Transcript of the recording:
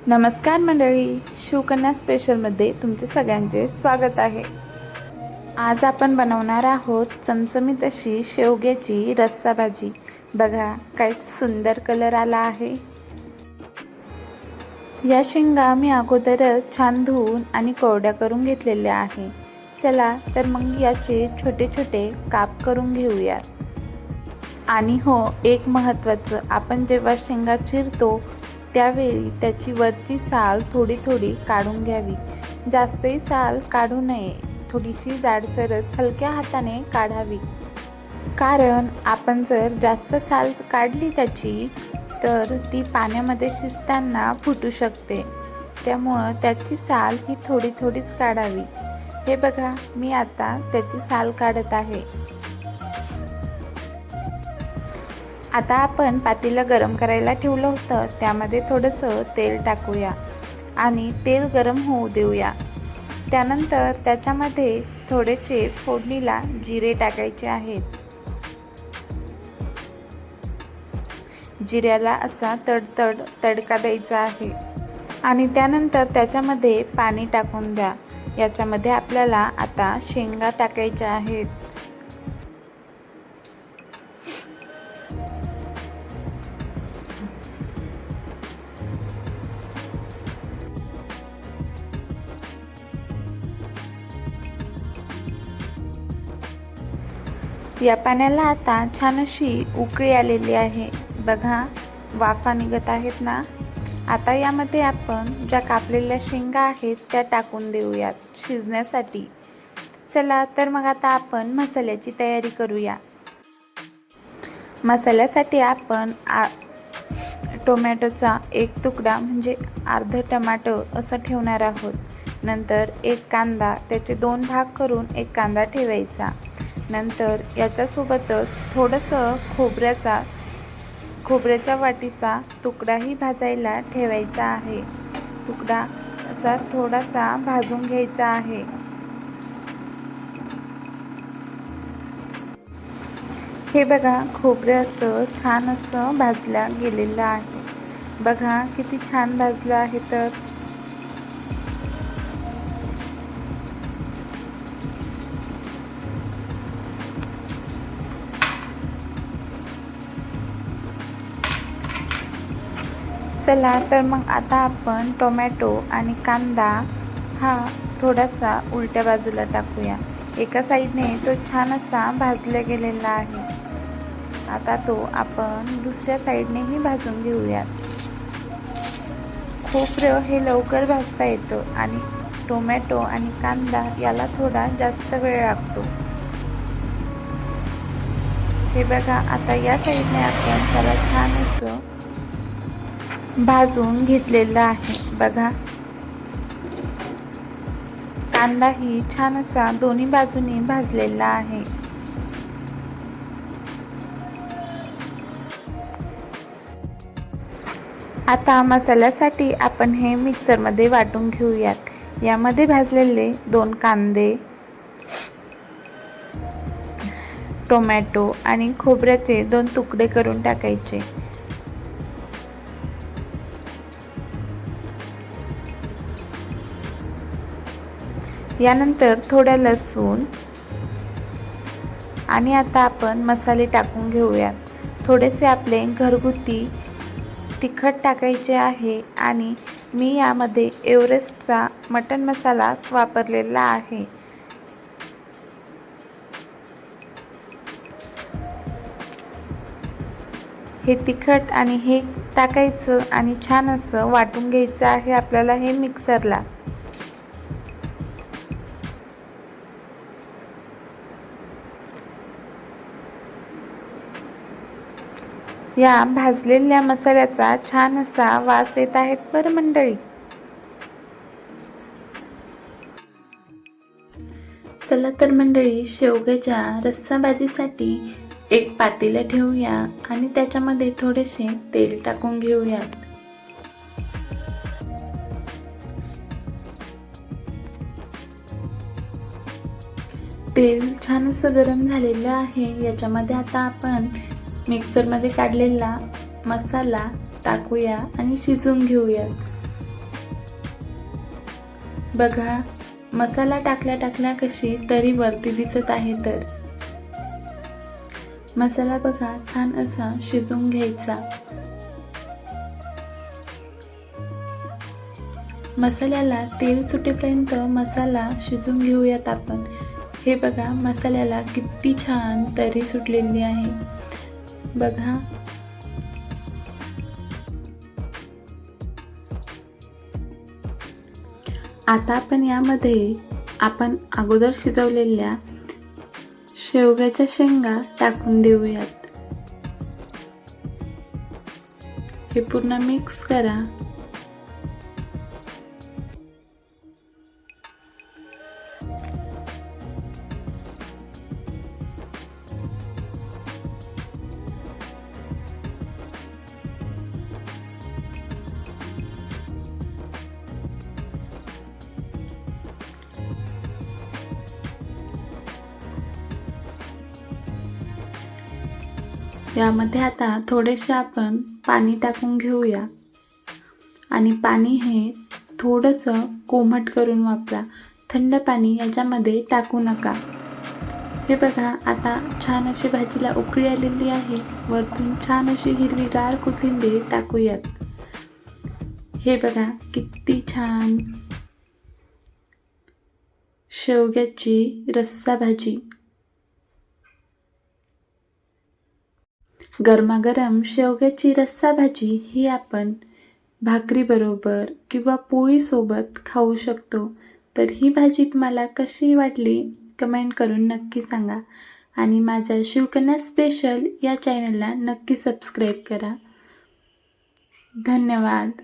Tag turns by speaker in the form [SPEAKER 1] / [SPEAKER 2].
[SPEAKER 1] नमस्कार मंडळी, शिवकन्या स्पेशलमध्ये तुमचे सगळ्यांचे स्वागत आहे। आज आपण बनवणार आहोत चमचमीत अशी शेवग्याची रस्सा भाजी। बघा काय सुंदर कलर आला आहे। या शेंगा मी अगोदरच छान धुवून आणि कोरड्या करून घेतलेल्या आहे। चला तर मग याचे छोटे छोटे काप करून घेऊया। आणि हो, एक महत्त्वाचं, आपण जेव्हा शेंगा चिरतो त्यावेळी त्याची वरची साल थोडी थोडी काढून घ्यावी। जास्तही साल काढू नये, थोडीशी जाडसरच हलक्या हाताने काढावी। कारण आपण जर जास्त साल काढली त्याची तर ती पाण्यामध्ये शिजताना फुटू शकते। त्यामुळं त्याची साल ही थोडी थोडीच काढावी। हे बघा, मी आता त्याची साल काढत आहे। आता आपण पातेलं गरम करायला ठेवलं होतं, त्यामध्ये थोडंसं तेल टाकूया आणि तेल गरम होऊ देऊया। त्यानंतर त्याच्यामध्ये थोडेसे फोडणीला जिरे टाकायचे आहेत। जिऱ्याला असा तडतड तडका द्यायचा आहे आणि त्यानंतर त्याच्यामध्ये पाणी टाकून द्या। याच्यामध्ये आपल्याला आता शेंगा टाकायच्या आहेत। या पाण्याला आता छान अशी उकळी आलेली आहे। बघा, वाफा निघत आहेत ना। आता यामध्ये आपण ज्या कापलेल्या शेंगा आहेत त्या टाकून देऊयात शिजण्यासाठी। चला तर मग आता आपण मसाल्याची तयारी करूया। मसाल्यासाठी आपण टोमॅटोचा एक तुकडा म्हणजे अर्ध टोमॅटो असं ठेवणार आहोत। नंतर एक कांदा, त्याचे 2 भाग करून एक कांदा ठेवायचा। नंतर याच्यासोबतच थोडंसं खोबऱ्याच्या वाटीचा तुकडाही भाजायला ठेवायचा आहे। तुकडा असा थोडासा भाजून घ्यायचा आहे। हे बघा, खोबरं असं छान असं भाजलं गेलेलं आहे। बघा किती छान भाजलं आहे। तर चला तर मग आता आपण टोमॅटो आणि कांदा हा थोडासा उलट्या बाजूला टाकूया। एका साईडने तो छान असा भाजला गेलेला आहे। आता तो आपण दुसऱ्या साईडनेही भाजून घेऊयात। खोबरं हे लवकर भाजता येतं आणि टोमॅटो आणि कांदा याला थोडा जास्त वेळ लागतो। हे बघा, आता या साईडने आपण त्याला छान असं भाजून घेतलेलं आहे। बघा, कांदाही छान असा दोन्ही बाजूनी भाजलेला आहे। आता मसाल्यासाठी आपण हे मिक्सरमध्ये वाटून घेऊयात। यामध्ये भाजलेले 2 कांदे, टोमॅटो आणि खोबऱ्याचे 2 तुकडे करून टाकायचे। यानंतर थोडा लसूण आणि आता आपण मसाले टाकून घेऊयात। थोडेसे आपले घरगुती तिखट टाकायचे आहे आणि मी यामध्ये एव्हरेस्टचा मटण मसाला वापरलेला आहे। हे तिखट आणि हे टाकायचं आणि छान असं वाटून घ्यायचं आहे आपल्याला हे मिक्सरला। या भाजलेल्या मसाल्याचा छान असा वास येत आहे बरं मंडळी। चला तर मंडळी, शेवग्याच्या रस्सा भाजीसाठी एक पातेलं ठेवूया आणि त्याच्यामध्ये थोडेसे तेल टाकून घेऊयात। तेल छान असं गरम झालेलं आहे। याच्यामध्ये आता आपण मिक्सरमध्ये काढलेला मसाला टाकूया आणि शिजवून घेऊया। बघा, मसाला टाकल्या कशी तरी वरती दिसत आहे. तर मसाला बघा छान असा शिजवून घ्यायचा. मसाल्याला तेल सुटेपर्यंत मसाला शिजवून घेऊयात आपण. हे बघा, मसाल्याला किती छान तरी सुटलेली आहे बघा. आता आपण अगोदर शिजवलेल्या शेवग्याच्या शेंगा टाकून देऊयात. हे पूर्ण मिक्स करा. यामध्ये आता थोडेसे आपण पाणी टाकून घेऊया आणि पाणी हे थोडंसं कोमट करून वापरा. थंड पाणी याच्यामध्ये टाकू नका. हे बघा, आता छान अशी भाजीला उकळी आलेली आहे. वरतून छान अशी हिरवीगार कोथिंबीर टाकूयात. हे बघा, किती छान शेवग्याची रस्सा भाजी. गरमागरम शेवग्याची रस्सा भाजी ही आपण भाकरीबरोबर किंवा पोळीसोबत खाऊ शकतो. तर ही भाजी तुम्हाला कशी वाटली कमेंट करून नक्की सांगा आणि माझ्या शिवकन्या स्पेशल या चॅनलला नक्की सबस्क्राईब करा. धन्यवाद.